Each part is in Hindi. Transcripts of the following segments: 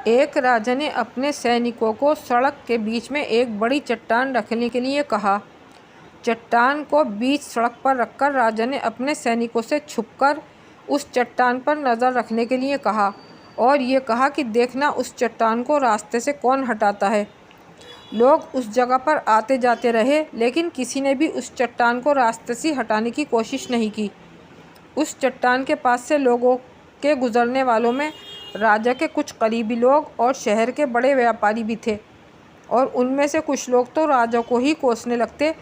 एक राजा ने अपने सैनिकों को सड़क के बीच में एक बड़ी चट्टान रखने के लिए कहा। चट्टान को बीच सड़क पर रखकर राजा ने अपने सैनिकों से छुपकर उस चट्टान पर नज़र रखने के लिए कहा और ये कहा कि देखना उस चट्टान को रास्ते से कौन हटाता है। लोग उस जगह पर आते जाते रहे, लेकिन किसी ने भी उस चट्टान को रास्ते से हटाने की कोशिश नहीं की। उस चट्टान के पास से लोगों के गुजरने वालों में राजा के कुछ करीबी लोग और शहर के बड़े व्यापारी भी थे, और उनमें से कुछ लोग तो राजा को ही कोसने लगते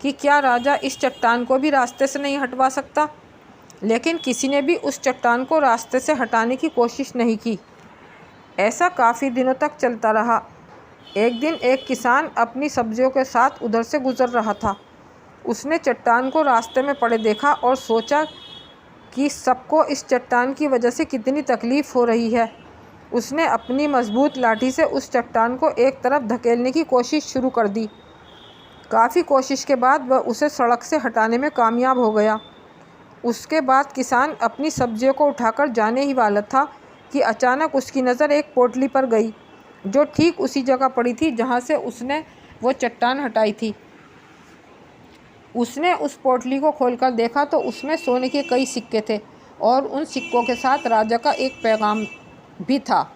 कि क्या राजा इस चट्टान को भी रास्ते से नहीं हटवा सकता। लेकिन किसी ने भी उस चट्टान को रास्ते से हटाने की कोशिश नहीं की। ऐसा काफ़ी दिनों तक चलता रहा। एक दिन एक किसान अपनी सब्जियों के साथ उधर से गुजर रहा था। उसने चट्टान को रास्ते में पड़े देखा और सोचा कि सबको इस चट्टान की वजह से कितनी तकलीफ़ हो रही है। उसने अपनी मजबूत लाठी से उस चट्टान को एक तरफ धकेलने की कोशिश शुरू कर दी। काफ़ी कोशिश के बाद वह उसे सड़क से हटाने में कामयाब हो गया। उसके बाद किसान अपनी सब्जियों को उठाकर जाने ही वाला था कि अचानक उसकी नज़र एक पोटली पर गई, जो ठीक उसी जगह पड़ी थी जहाँ से उसने वो चट्टान हटाई थी। उसने उस पोटली को खोलकर देखा तो उसमें सोने के कई सिक्के थे, और उन सिक्कों के साथ राजा का एक पैगाम भी था,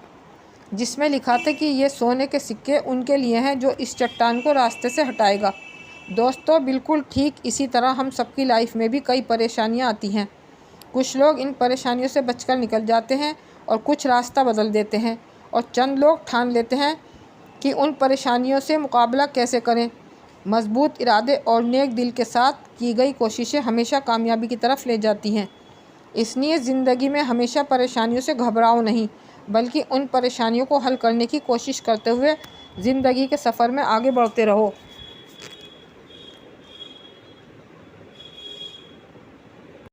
जिसमें लिखा था कि ये सोने के सिक्के उनके लिए हैं जो इस चट्टान को रास्ते से हटाएगा। दोस्तों, बिल्कुल ठीक इसी तरह हम सबकी लाइफ में भी कई परेशानियां आती हैं। कुछ लोग इन परेशानियों से बचकर निकल जाते हैं और कुछ रास्ता बदल देते हैं, और चंद लोग ठान लेते हैं कि उन परेशानियों से मुकाबला कैसे करें। मजबूत इरादे और नेक दिल के साथ की गई कोशिशें हमेशा कामयाबी की तरफ ले जाती हैं। इसलिए ज़िंदगी में हमेशा परेशानियों से घबराओ नहीं, बल्कि उन परेशानियों को हल करने की कोशिश करते हुए ज़िंदगी के सफ़र में आगे बढ़ते रहो।